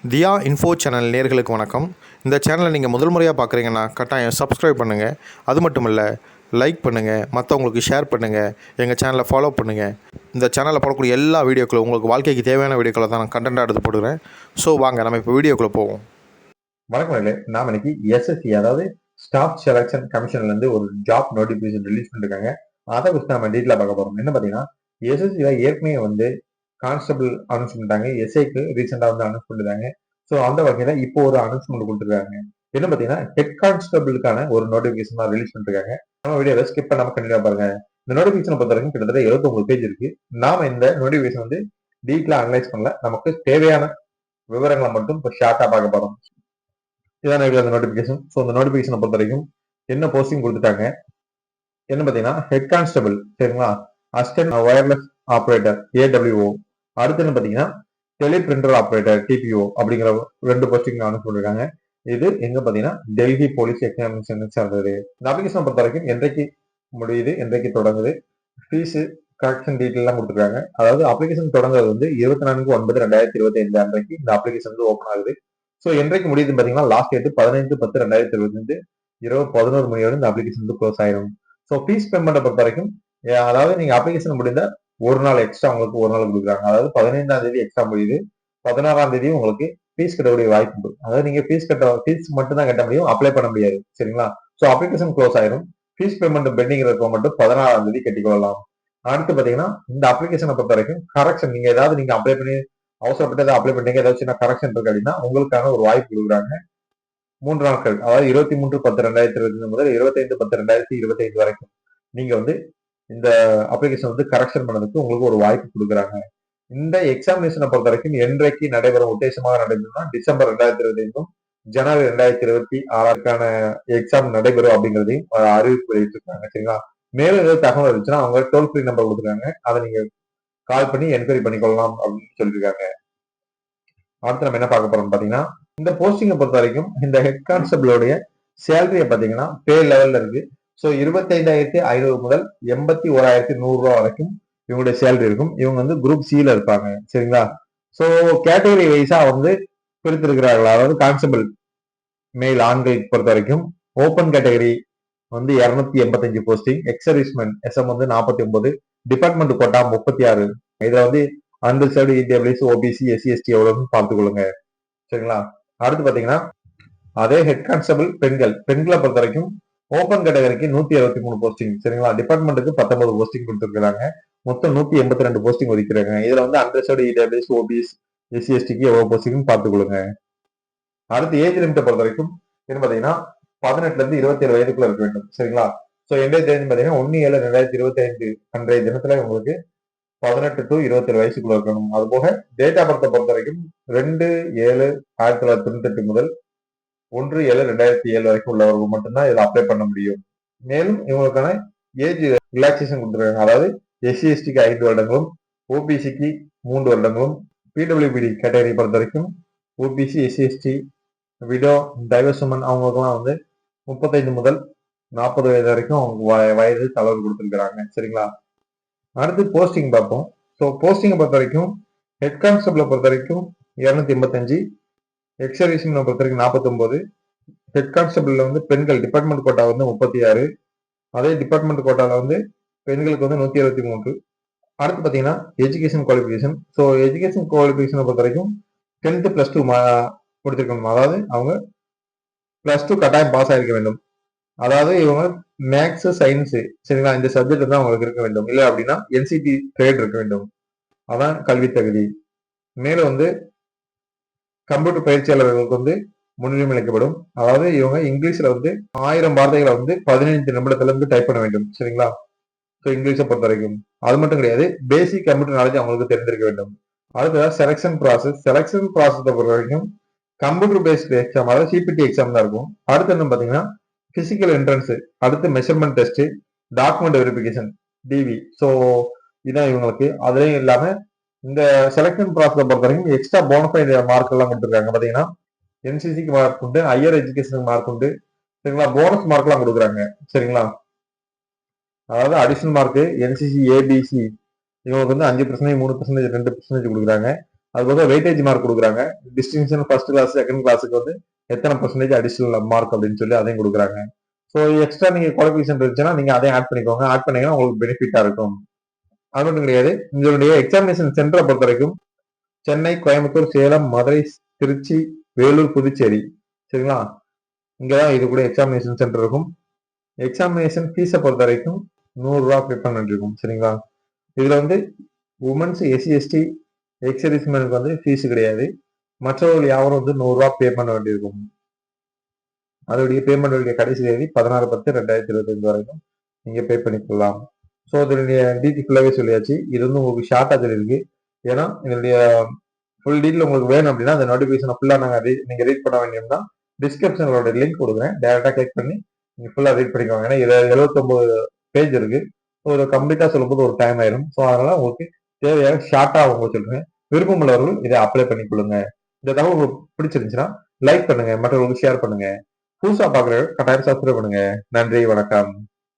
தியா info channel நேயர்களுக்கு வணக்கம். இந்த சேனலை நீங்கள் முதல் முறையாக பார்க்குறீங்கன்னா கட்டாயம் சப்ஸ்கிரைப் பண்ணுங்கள். அது மட்டும் இல்லை, லைக் பண்ணுங்கள், மற்றவங்களுக்கு ஷேர் பண்ணுங்கள், எங்கள் சேனலை ஃபாலோ பண்ணுங்கள். இந்த சேனலில் போடக்கூடிய எல்லா வீடியோக்களும் உங்களுக்கு வாழ்க்கைக்கு தேவையான வீடியோக்களை தான் நான் கண்டென்ட்டாக எடுத்து போடுறேன். ஸோ வாங்க நம்ம இப்போ வீடியோக்குள்ளே போவோம். வணக்கம். நாம் இன்னைக்கு எஸ்எஸ்சி அதாவது ஸ்டாஃப் செலக்ஷன் கமிஷன்ல இருந்து ஒரு ஜாப் நோட்டிபிகேஷன் ரிலீஸ் பண்ணிருக்காங்க. அதை குறித்து நம்ம டீட்டெயிலா பார்க்க போறோம். என்ன பாத்தீங்கன்னா, எஸ்எஸ்சில ஏற்கனவே கான்ஸ்டபிள் அனௌன்ஸ் பண்ணிட்டாங்க, எஸ்ஐக்கு ரீசெண்டா அனௌன்ஸ் பண்ணிருக்காங்க. ஸோ அந்த வகையில இப்போ ஒரு அனௌன்ஸ்மெண்ட் கொடுத்துருக்காங்க. என்ன பாத்தீங்கன்னா, ஹெட் கான்ஸ்டபிளுக்கான ஒரு நோட்டிபிகேஷன் தான் ரிலீஸ் பண்ணிருக்காங்க. நம்ம வீடியோவை ஸ்கிப் பண்ணாம கண்டிப்பா பாருங்க. இந்த நோட்டிபிகேஷனை பொறுத்த வரைக்கும் கிட்டத்தட்ட 79 பேஜ் இருக்கு. நாம இந்த நோட்டிபிகேஷன் டீட்டெயிலா அனலைஸ் பண்ணல, நமக்கு தேவையான விவரங்களை மட்டும் இப்போ ஷார்ட்டா பார்க்க போறோம். இதான் அந்த நோட்டிபிகேஷன். ஸோ அந்த நோட்டிபிகேஷனை பொறுத்த வரைக்கும் என்ன போஸ்டிங் கொடுத்துட்டாங்க, என்ன பாத்தீங்கன்னா ஹெட் கான்ஸ்டபிள், சரிங்களா, அசிஸ்டன்ட் வயர்லெஸ் ஆப்ரேட்டர் ஏடபிள்யூஓ, அடுத்து என்ன பாத்தீங்கன்னா டெலி பிரிண்டர் ஆப்ரேட்டர் டிபிஓ அப்படிங்கிற 2 போஸ்டிங் அனௌன்ஸ் பண்ணிருக்காங்க. இது எங்க பாத்தீங்கன்னா டெல்லி போலீஸ் எக்ஸாமினேஷன் சார்ந்தது. இந்த அப்ளிகேஷன் பொறுத்த வரைக்கும் என்றைக்கு முடியுது, என்றைக்கு தொடங்குது, ஃபீஸ் கரெக்ஷன் டீட்டெயில் எல்லாம் கொடுத்துருக்காங்க. அதாவது அப்ளிகேஷன் தொடங்குறது 24/9/2025 அன்றைக்கு இந்த அப்ளிகேஷன் ஓப்பன் ஆகுது. ஸோ என்றைக்கு முடியுது பாத்தீங்கன்னா லாஸ்ட் டேட் 15/10/2025 இரவு 11 மணியோட இந்த அப்ளிகேஷன் க்ளோஸ் ஆயிரும். ஸோ ஃபீஸ் பேமெண்ட்டை பொறுத்த வரைக்கும் அதாவது நீங்க அப்ளிகேஷன் முடிந்த ஒரு நாள் எக்ஸ்ட்ரா உங்களுக்கு ஒரு நாள் கொடுக்குறாங்க. அதாவது 15ஆம் தேதி எக்ஸ்ட்ரா முடியுது, 16ஆம் தேதி உங்களுக்கு ஃபீஸ் கட்டக்கூடிய வாய்ப்பு உண்டு. அதாவது நீங்க ஃபீஸ் மட்டும் தான் கட்ட முடியும், அப்ளை பண்ண முடியாது, சரிங்களா. ஸோ அப்ளிகேஷன் க்ளோஸ் ஆயிரும். ஃபீஸ் பேமெண்ட் பெண்டிங் இருக்க மட்டும் 16ஆம் தேதி கட்டிக்கொள்ளலாம். அடுத்து பாத்தீங்கன்னா இந்த அப்ளிகேஷனை பொறுத்த வரைக்கும் கரெக்ஷன் நீங்க அப்ளை பண்ணி அவசரப்பட்டு அப்ளை பண்ணீங்க, ஏதாவது சின்ன கரெக்ஷன் இருக்கு அப்படின்னா உங்களுக்கான ஒரு வாய்ப்பு கொடுக்குறாங்க. 3 நாட்கள், அதாவது 23/10/2025 முதல் 25/10/2025 வரைக்கும் நீங்க இந்த அப்ளிகேஷன் கரெக்ஷன் பண்ணதுக்கு உங்களுக்கு ஒரு வாய்ப்பு கொடுக்குறாங்க. இந்த எக்ஸாமினேஷனை பொறுத்த வரைக்கும் என்றைக்கு நடைபெறும், உத்தேசமாக நடைபெறும்னா டிசம்பர் 2025 ஜனவரி 2026 எக்ஸாம் நடைபெறும் அப்படிங்கிறதையும் அறிவிப்பு வெளியிட்டிருக்காங்க, சரிங்களா. மேலும் ஏதாவது தகவல் இருந்துச்சுன்னா அவங்க டோல் ஃப்ரீ நம்பர் கொடுத்துருக்காங்க, அதை நீங்க கால் பண்ணி என்கொயரி பண்ணிக்கொள்ளலாம் அப்படின்னு சொல்லியிருக்காங்க. அடுத்து நம்ம என்ன பார்க்க போறோம்னு பாத்தீங்கன்னா, இந்த போஸ்டிங்கை பொறுத்த வரைக்கும் இந்த ஹெட் கான்ஸ்டபிளோடைய சேலரியை பாத்தீங்கன்னா பே லெவல்ல இருக்கு. ஸோ 25,500 முதல் 81,100 ரூபாய் வரைக்கும் இவங்களுடைய சேலரி இருக்கும். இவங்க குரூப் சில இருப்பாங்க, சரிங்களா. ஸோ கேட்டகரி வைஸா பிரித்திருக்கிறார்கள். அதாவது கான்ஸ்டபிள் மேல் ஆண்கள் பொறுத்த வரைக்கும் open category 285 posting, exservicemen SM 49, department quota 36. இதுல unreserved EWS OBC SC ST எவ்வளவுன்னு பார்த்துக்கொள்ளுங்க, சரிங்களா. அடுத்து பாத்தீங்கன்னா அதே ஹெட் கான்ஸ்டபிள் பெண்களை பொறுத்த வரைக்கும் ஓப்பன் கேட்டகரிக்கு 163 போஸ்டிங், சரிங்களா. டிபார்ட்மெண்ட்டுக்கு 19 போஸ்டிங் கொடுத்துருக்காங்க. மொத்தம் 182 போஸ்டிங் ஒதுக்கிறாங்க. இதுல அன்ரிசர்வ்டு இடபிள்யூஎஸ் ஓபிசி எஸ்சி எஸ்டிக்கு எவ்வளவு போஸ்டிங் பார்த்துக்கொள்ளுங்க. அடுத்து ஏஜ் லிமிட்டை பொறுத்த வரைக்கும் என்ன பாத்தீங்கன்னா 18 இருந்து 27 வயதுக்குள்ள இருக்க வேண்டும், சரிங்களா. ஸோ எந்த தேதி பாத்தீங்கன்னா 1/7/2025 அன்றைய தினத்துல உங்களுக்கு 18 to 27 வயசுக்குள்ள இருக்கணும். அது போக டேட் ஆஃப் பர்த்தை பொறுத்த வரைக்கும் 2/7/1998 முதல் 1/7/2007 வரைக்கும் உள்ளவர்கள் மட்டும்தான் இதில் அப்ளை பண்ண முடியும். மேலும் இவங்களுக்கான ஏஜ் ரிலாக்சேஷன் கொடுத்துருக்காங்க. அதாவது எஸ்சி எஸ்டிக்கு 5 வருடங்களும், ஓபிசிக்கு 3 வருடங்களும், பிடபிள்யூபிடி கேட்டகரி பொறுத்த வரைக்கும் ஓபிசி எஸ்சி எஸ்டி விடோ டைவர்ஸ்மன் அவங்களுக்குலாம் 35 முதல் 40 வயது வரைக்கும் வயது தளர்வு கொடுத்துருக்காங்க, சரிங்களா. அடுத்து போஸ்டிங் பார்ப்போம். ஸோ போஸ்டிங்கை பொறுத்த வரைக்கும் ஹெட் கான்ஸ்டபிளை பொறுத்த வரைக்கும் 285, எக்ஸர்விஸ்மெனை பொறுத்த வரைக்கும் 49, ஹெட் கான்ஸ்டபிள்ல பெண்கள் டிபார்ட்மெண்ட் கோட்டா 36, அதே டிபார்ட்மெண்ட் கோட்டால பெண்களுக்கு 123. அடுத்து பாத்தீங்கன்னா எஜுகேஷன் குவாலிபிகேஷன். ஸோ எஜுகேஷன் குவாலிபிகேஷனை பொறுத்த வரைக்கும் 10th +2 கொடுத்திருக்கணும். அதாவது அவங்க +2 கட்டாயம் பாஸ் ஆயிருக்க வேண்டும். அதாவது இவங்க மேக்ஸ் சயின்ஸ், சரிங்களா, இந்த சப்ஜெக்ட் தான் அவங்களுக்கு இருக்க வேண்டும். இல்லை அப்படின்னா என்சிடி ட்ரேட் இருக்க வேண்டும், அதான் கல்வி தகுதி. மேலும் கம்ப்யூட்டர் பயிற்சியாளர்களுக்கு முன்னுரிமை அளிக்கப்படும். அதாவது இவங்க இங்கிலீஷ்ல 1000 வார்த்தைகளை 15 நிமிடத்துல டைப் பண்ண வேண்டும், சரிங்களா. ஸோ இங்கிலீஷை பொறுத்த வரைக்கும் அது மட்டும் கிடையாது, பேசிக் கம்ப்யூட்டர் நாலேஜ் அவங்களுக்கு தெரிஞ்சிருக்க வேண்டும். அடுத்தது செலக்ஷன் ப்ராசஸ் பொறுத்த வரைக்கும் கம்ப்யூட்டர் பேஸ்ட் எக்ஸாம், அதாவது சிபிடி எக்ஸாம் தான் இருக்கும். அடுத்து என்ன பாத்தீங்கன்னா பிசிக்கல் என்ட்ரன்ஸ், அடுத்து measurement test, document verification TV. So இதான் இவங்களுக்கு. அதுலயும் இல்லாம இந்த செலக்ஷன் ப்ராசஸை பொறுத்த வரைக்கும் எக்ஸ்ட்ரா போனஃபைட் மார்க் எல்லாம் கொடுத்துருக்காங்க. பாத்தீங்கன்னா என்சிசிக்கு மார்க் உண்டு, ஹையர் எஜுகேஷனுக்கு மார்க் உண்டு, சரிங்களா. போனஸ் மார்க் எல்லாம் கொடுக்குறாங்க, சரிங்களா. அதாவது அடிஷனல் மார்க் என்சிசி ஏபிசி இவங்களுக்கு 5%, 3%, 2% கொடுக்குறாங்க. அதுபோக வெயிட்டேஜ் மார்க் கொடுக்குறாங்க. டிஸ்டிங்ஷன் ஃபர்ஸ்ட் கிளாஸ் செகண்ட் கிளாஸுக்கு வந்து எத்தனை பர்சன்டேஜ் அடிஷனல் மார்க் அப்படின்னு சொல்லி அதையும் கொடுக்குறாங்க. ஸோ எக்ஸ்ட்ரா நீங்க குவாலிஃபிகேஷன் இருந்துச்சுன்னா நீங்க அதையும் ஆட் பண்ணிக்கோங்க. ஆட் பண்ணீங்கன்னா உங்களுக்கு பெனிஃபிட்டா இருக்கும். அது மட்டும் கிடையாது, உங்களுடைய எக்ஸாமினேஷன் சென்டரை பொறுத்த வரைக்கும் சென்னை, கோயம்புத்தூர், சேலம், மதுரை, திருச்சி, வேலூர், புதுச்சேரி, சரிங்களா? இங்கதான் இது கூட எக்ஸாமினேஷன் சென்டர் இருக்கும். எக்ஸாமினேஷன் ஃபீஸை பொறுத்த வரைக்கும் 100 ரூபா பே பண்ண வேண்டியிருக்கும், சரிங்களா? இதுல வந்து உமன்ஸ், எஸ்சி, எஸ்டி, எக்ஸ் சர்வீஸ்மேனுக்கு வந்து ஃபீஸ் கிடையாது. மற்றவர்கள் யாரும் வந்து 100 ரூபா பே பண்ண வேண்டியிருக்கும். அதோடைய பேமெண்ட் கடைசி தேதி 16/10/2025 வரைக்கும் நீங்க பே பண்ணிக்கலாம். ஸோ இதனுடைய டீட்டெயில் ஃபுல்லாவே சொல்லியாச்சு. இது வந்து உங்களுக்கு ஷார்ட்டா சொல்லியிருக்கு. ஏன்னா இதனுடைய ஃபுல் டீட்டெயில் உங்களுக்கு வேணும் அப்படின்னா அந்த நோட்டிஃபிகேஷனை ஃபுல்லா நீங்க ரீட் பண்ண வேண்டியதுதான். டிஸ்கிரிப்ஷனோட லிங்க் கொடுக்குறேன். டைரக்டா கிளிக் பண்ணி நீங்க ஃபுல்லா ரீட் பண்ணிக்கோங்க. ஏன்னா இதுல 79 பேஜ் இருக்கு. ஸோ இதை கம்ப்ளீட்டா சொல்லும்போது ஒரு டைம் ஆயிரும். ஸோ அதனால உங்களுக்கு தேவையான ஷார்ட்டா உங்களுக்கு சொல்றேன். விருப்பம் உள்ளவர்கள் இதை அப்ளை பண்ணிக்கொள்ளுங்க. இந்த தகவல் உங்களுக்கு பிடிச்சிருந்துச்சுன்னா லைக் பண்ணுங்க, மற்றவங்களுக்கு ஷேர் பண்ணுங்க. புதுசா பாக்குறவங்க கட்டாயம் சப்ஸ்கிரைப் பண்ணுங்க. நன்றி, வணக்கம்.